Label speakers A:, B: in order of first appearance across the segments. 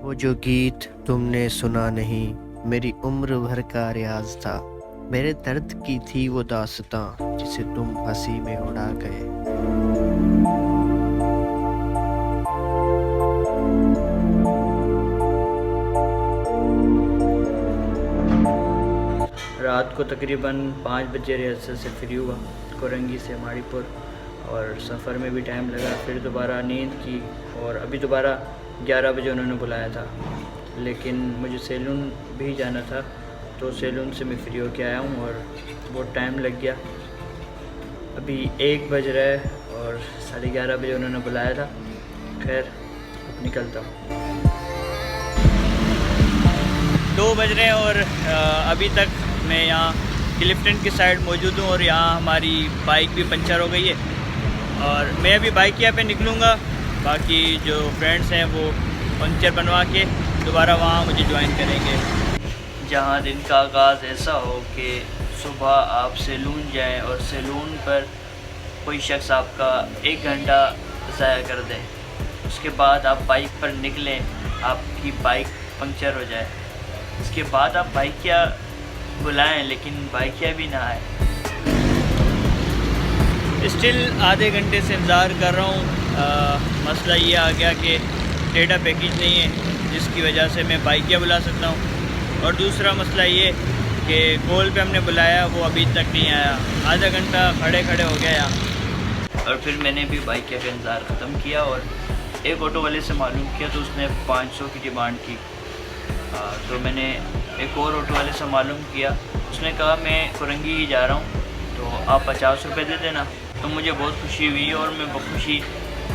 A: वो जो गीत तुमने सुना नहीं, मेरी उम्र भर का रियाज था। मेरे दर्द की थी वो दास्तां, जिसे तुम हंसी में उड़ा गए।
B: रात को तकरीबन 5 बजे रिहर्सल से फ्री हुआ कोरंगी से माड़ीपुर, और सफ़र में भी टाइम लगा। फिर दोबारा नींद की और अभी दोबारा 11 बजे उन्होंने बुलाया था, लेकिन मुझे सैलून भी जाना था, तो सैलून से मैं फ्री होके आया हूँ और बहुत टाइम लग गया। अभी 1 बज रहा है और 11:30 बजे उन्होंने बुलाया था। खैर, अब निकलता हूँ। 2 बज रहे हैं और अभी तक मैं यहाँ क्लिफ्टन की साइड मौजूद हूँ और यहाँ हमारी बाइक भी पंचर हो गई है और मैं अभी बाइक यहाँ पे निकलूँगा। बाकी जो फ्रेंड्स हैं वो पंचर बनवा के दोबारा वहाँ मुझे ज्वाइन करेंगे। जहाँ दिन का आगाज़ ऐसा हो कि सुबह आप सैलून जाएं और सैलून पर कोई शख्स आपका 1 घंटा ज़ाया कर दे, उसके बाद आप बाइक पर निकलें, आपकी बाइक पंक्चर हो जाए, उसके बाद आप बाइकिया बुलाएं लेकिन बाइकिया भी ना आए। स्टिल आधे घंटे से इंतज़ार कर रहा हूँ। मसला ये आ गया कि डेटा पैकेज नहीं है, जिसकी वजह से मैं बाइकिया बुला सकता हूँ, और दूसरा मसला ये कि कॉल पे हमने बुलाया वो अभी तक नहीं आया। आधा घंटा खड़े खड़े हो गया यहाँ। और फिर मैंने भी बाइकिया का इंतज़ार ख़त्म किया और एक ऑटो वाले से मालूम किया तो उसने 500 की डिमांड की। तो मैंने एक और ऑटो वाले से मालूम किया, उसने कहा मैं कोरंगी ही जा रहा हूँ तो आप 50 रुपये दे देना। तो मुझे बहुत खुशी हुई और मैं बखुशी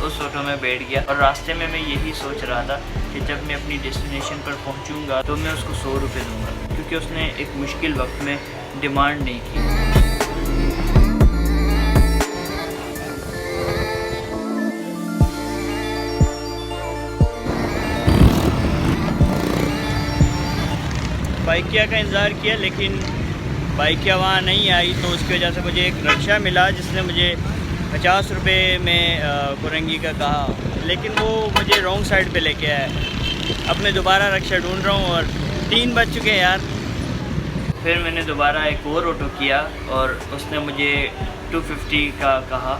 B: उस ऑटो में बैठ गया। और रास्ते में मैं यही सोच रहा था कि जब मैं अपनी डेस्टिनेशन पर पहुँचूँगा तो मैं उसको 100 रुपये दूँगा, क्योंकि उसने एक मुश्किल वक्त में डिमांड नहीं की। बाइकिया का इंतज़ार किया लेकिन बाइकिया वहाँ नहीं आई, तो उसकी वजह से मुझे एक रिक्शा मिला जिसने मुझे 50 रुपये में कोरंगी का कहा, लेकिन वो मुझे रॉन्ग साइड पे लेके आया। अब मैं दोबारा रिक्शा ढूंढ रहा हूँ और 3 बज चुके हैं यार। फिर मैंने दोबारा एक और ऑटो किया और उसने मुझे 250 का कहा।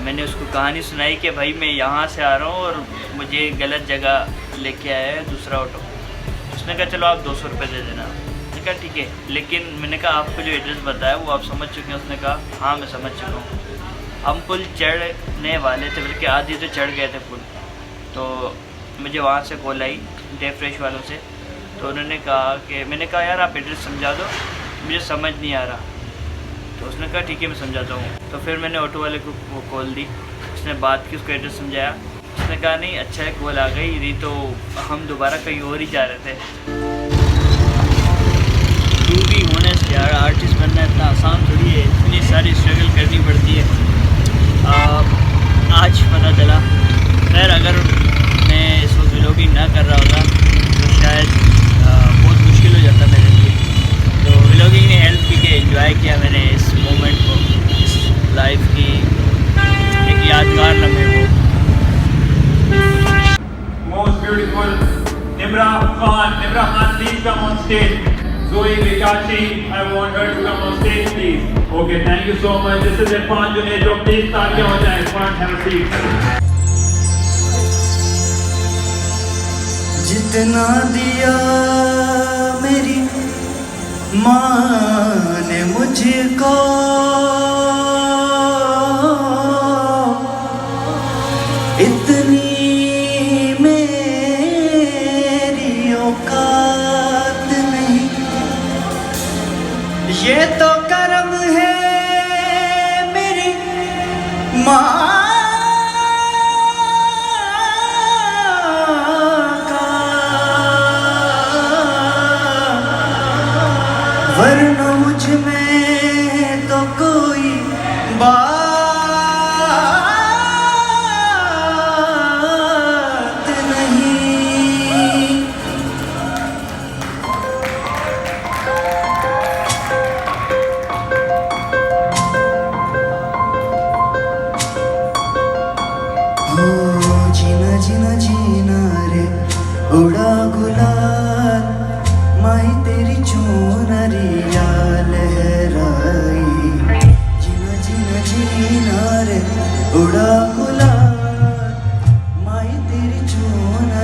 B: मैंने उसको कहानी सुनाई कि भाई मैं यहाँ से आ रहा हूँ और मुझे गलत जगह लेके आया है दूसरा ऑटो। उसने कहा चलो आप 200 रुपये दे देना। मैंने कहा ठीक है, लेकिन मैंने कहा आपको जो एड्रेस बताया वो आप समझ चुके हैं? उसने कहा हाँ मैं समझ चुका हूँ। हम पुल चढ़ने वाले थे, बल्कि आधे तो चढ़ गए थे पुल। तो मुझे वहाँ से कॉल आई डे फ्रेश वालों से, तो उन्होंने कहा कि, मैंने कहा यार आप एड्रेस समझा दो, मुझे समझ नहीं आ रहा। तो उसने कहा ठीक है मैं समझाता हूँ। तो फिर मैंने ऑटो वाले को वो कॉल दी, उसने बात की, उसको एड्रेस समझाया। उसने कहा नहीं अच्छा है कॉल आ गई, नहीं तो हम दोबारा कहीं और ही जा रहे थे। टू बी ऑनेस्ट यार, आर्टिस्ट बनना इतना आसान थोड़ी है, इतनी सारी स्ट्रगल करनी पड़ती है। आज पता चला। खैर अगर मैं इस वक्त व्लॉगिंग ना कर रहा होता तो शायद बहुत मुश्किल हो जाता मेरे लिए। तो व्लॉगिंग ने हेल्प की कि एंजॉय किया मैंने इस मोमेंट को, इस लाइफ की एक यादगार लम्हे को।
C: Most beautiful Nimra Khan, please come on stage. Zoe Vikachi, I want her to come on stage, please. Okay, thank you so much. This is Irfan Junaid. Please तालियां हो जाए. Irfan, have a seat.
D: जितना दिया मेरी माँ ने मुझको, इतनी ये तो करम है मेरी माँ का, वरना मुझ में तो कोई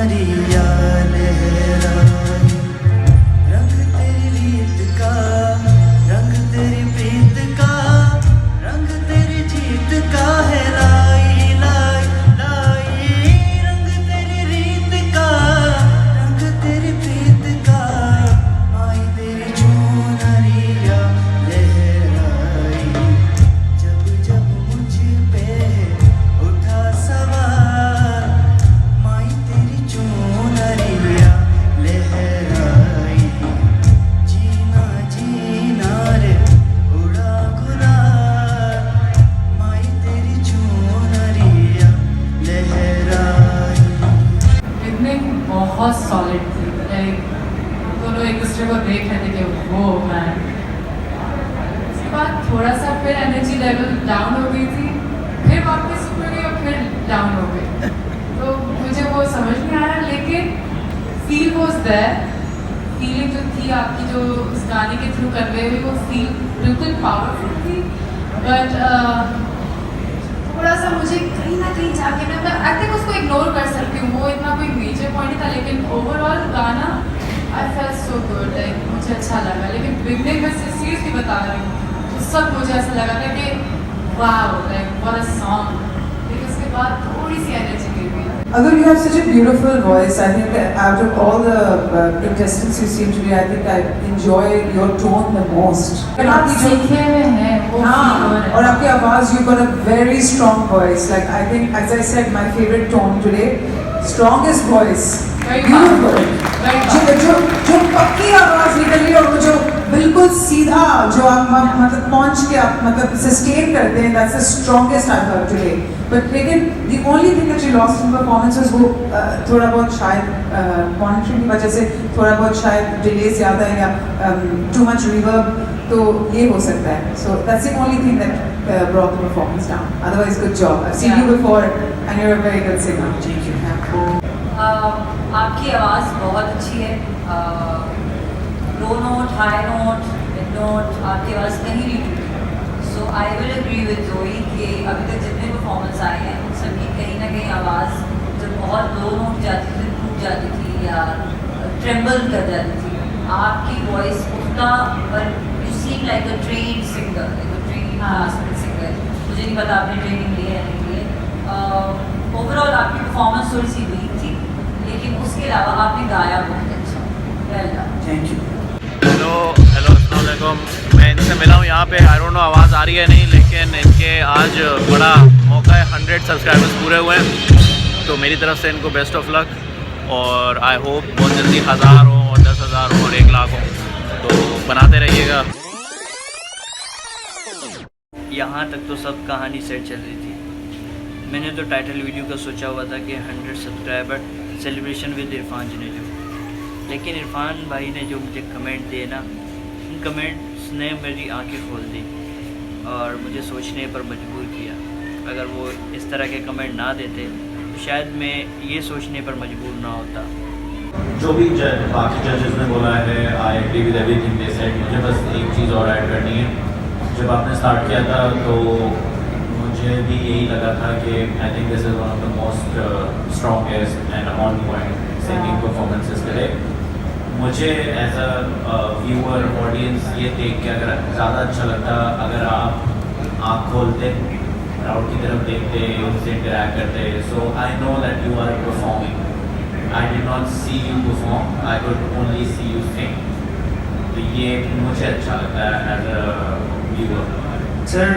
D: नरिया लहराई, रंग तेरी रीत का, रंग तेरी प्रीत का, रंग तेरी जीत का है लाई लाई लाई, रंग तेरी रीत का, रंग तेरी प्रीत का, आई तेरी चुनरिया लहराई, जब जब मुझ पे उठा सवार, माई तेरी चुनरिया लहराई, जीना जीना रे उड़ा गुलाल, माई तेरी चुनरिया लहराई।
E: बिगनिंग बहुत सॉलिड थी, लाइक दोनों एक दूसरे को देख रहे थे कि वो मैन। उसके बाद थोड़ा सा फिर एनर्जी लेवल डाउन हो गई थी, फिर वापस ऊपर गई और फिर डाउन हो गई। तो मुझे वो समझ नहीं आया, लेकिन फील वॉज देयर, फीलिंग जो थी आपकी जो उस गाने के थ्रू कन्वे हुई, वो फील बिल्कुल पावरफुल थी। बट थोड़ा सा मुझे कहीं ना कहीं जाके ना, मैं आई थिंक उसको इग्नोर कर सकती हूँ, वो इतना कोई मेजर पॉइंट नहीं था, लेकिन ओवरऑल गाना I felt so good, like मुझे अच्छा लगा। लेकिन बिगनिंग में सीरियसली बता रही हूँ, तो सब मुझे ऐसा लगा था कि wow, like what a song. लेकिन उसके बाद थोड़ी सी एनर्जी गिर गई।
F: Although you have such a beautiful voice, I think that out of all the contestants you seem to be, I think I enjoy your tone the most. And
E: आप
F: आपकी जो
E: सीखे हुए हैं वो feel हो रहा है।
F: और आपकी आवाज, you've got a very strong voice. Like I think, as I said, my favorite tone today, strongest voice,
E: Very
F: beautiful.
E: powerful, very
F: जो जो पक्की आवाज निकल रही है और वो जो बिल्कुल सीधा जो आप मतलब पहुंच के आप मतलब सस्टेन करते हैं, that's the strongest I've heard today. But लेकिन the only thing that she lost in performance was वो थोड़ा बहुत शायद monitoring की वजह से थोड़ा बहुत शायद delays ज़्यादा है या too much reverb, तो ये हो सकता है. So that's the only thing that brought the performance down. Otherwise, good job. I've seen you before and you're a very good singer. Thank you.
G: आपकी आवाज़ बहुत अच्छी है, low note, high note, mid note, आपकी आवाज़ कहीं नहीं टूटी। So I will agree with Joey कि अभी तक जितने परफॉर्मेंस आए हैं उन सबकी कहीं ना कहीं आवाज़ जब बहुत लो नोट जाती थी, टूट जाती थी या ट्रेम्बल कर जाती थी। आपकी वॉइस उतना, पर you seem like a train singer, like a train classical singer. मुझे नहीं पता आपने ट्रेनिंग ली है या नहीं ली है। ओवरऑल आपकी परफॉर्मेंस थोड़ी सी वीक थी, लेकिन उसके अलावा आपने गाया बहुत अच्छा। Well done,
D: thank you.
H: Hello अस्सलाम वालेकुम। मैं इनसे मिला हूँ यहाँ पे, आई डोंट नो आवाज़ आ रही है नहीं, लेकिन इनके आज बड़ा मौका है, 100 सब्सक्राइबर्स पूरे हुए हैं, तो मेरी तरफ से इनको बेस्ट ऑफ लक, और आई होप बहुत जल्दी 1000 हो और 10,000 हो और 1 लाख हो, तो बनाते रहिएगा।
B: यहाँ तक तो सब कहानी सेट चल रही थी। मैंने तो टाइटल वीडियो का सोचा हुआ था कि 100 subscriber celebration with Irfan Junejo, लेकिन इरफान भाई ने जो मुझे कमेंट दिए ना, उन कमेंट्स ने मेरी आंखें खोल दी और मुझे सोचने पर मजबूर किया। अगर वो इस तरह के कमेंट ना देते तो शायद मैं ये सोचने पर मजबूर ना होता।
I: जो भी बाकी जजेस ने बोला है, I agree with everything they said. मुझे बस एक चीज़ और ऐड करनी है। जब आपने स्टार्ट किया था तो मुझे भी यही लगा था कि I think this is one of the most strongest and on point singing performances today. मुझे एज अ व्यूअर ऑडियंस ये देख के अगर ज़्यादा अच्छा लगता अगर आप आँख खोलते, क्राउड की तरफ देखते, उनसे इंटरैक्ट करते। So I know that you are performing, I did not see you perform, I could only see you sing. तो ये मुझे अच्छा लगता है एज अ व्यूअर।
D: सर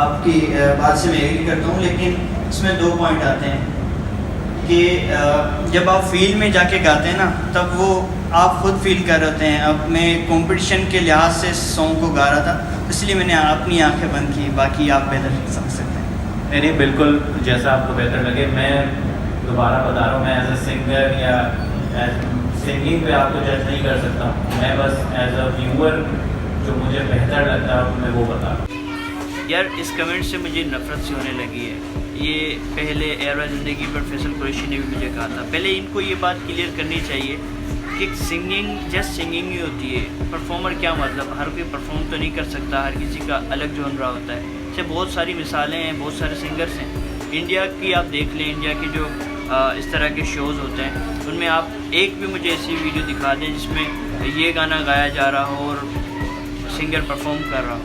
D: आपकी बात से मैं एग्री करता हूँ, लेकिन इसमें 2 पॉइंट आते हैं कि जब आप फील्ड में जाके गाते हैं ना, तब वो आप खुद फील कर रहे होते हैं। अब मैं कंपटीशन के लिहाज से सॉन्ग को गा रहा था, इसलिए मैंने अपनी आंखें बंद की, बाकी आप बेहतर समझ सकते हैं।
I: नहीं बिल्कुल, जैसा आपको बेहतर लगे। मैं दोबारा बता रहा हूँ, मैं एज अ सिंगर या एज सिंगिंग पे आपको जज नहीं कर सकता। मैं बस एज अ व्यूअर जो मुझे बेहतर लगता है मैं वो बता रहा हूँ।
B: यार इस कमेंट से मुझे नफरत सी होने लगी है। ये पहले एयर ज़िंदगी पर फैसल कुरैशी ने भी मुझे कहा था। पहले इनको ये बात क्लियर करनी चाहिए कि सिंगिंग जस्ट सिंगिंग ही होती है, परफॉर्मर क्या मतलब। हर कोई परफॉर्म तो नहीं कर सकता, हर किसी का अलग जॉनरा होता है। ऐसे बहुत सारी मिसालें हैं, बहुत सारे सिंगर्स हैं। इंडिया की आप देख लें, इंडिया की जो इस तरह के शोज़ होते हैं, उनमें आप एक भी मुझे ऐसी वीडियो दिखा दें जिसमें ये गाना गाया जा रहा हो और सिंगर परफॉर्म कर रहा हो,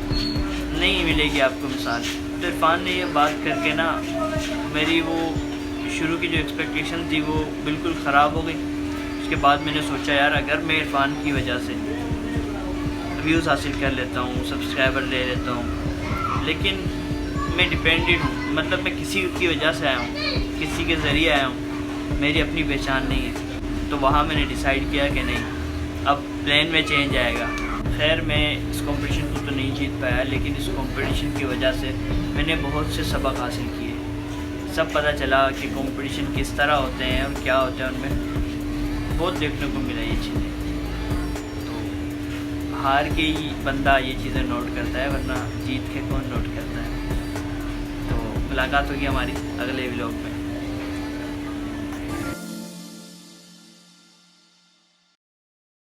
B: नहीं मिलेगी आपको मिसाल। तो इरफान ने ये बात करके ना मेरी वो शुरू की जो एक्सपेक्टेशन थी वो बिल्कुल ख़राब हो गई। उसके बाद मैंने सोचा यार अगर मैं इरफान की वजह से व्यूज़ हासिल कर लेता हूँ, सब्सक्राइबर ले लेता हूँ, लेकिन मैं डिपेंडेंट हूँ, मतलब मैं किसी की वजह से आया हूँ, किसी के ज़रिए आया हूँ, मेरी अपनी पहचान नहीं है। तो वहाँ मैंने डिसाइड किया कि नहीं, अब प्लान में चेंज आएगा। खैर मैं इस कंपटीशन को तो नहीं जीत पाया, लेकिन इस कंपटीशन की वजह से मैंने बहुत से सबक हासिल किए। सब पता चला कि कंपटीशन किस तरह होते हैं और क्या होता है उनमें, बहुत देखने को मिला ये चीज़ें। तो हार के ही बंदा ये चीज़ें नोट करता है, वरना जीत के कौन नोट करता है। तो मुलाकात होगी हमारी अगले व्लॉग में।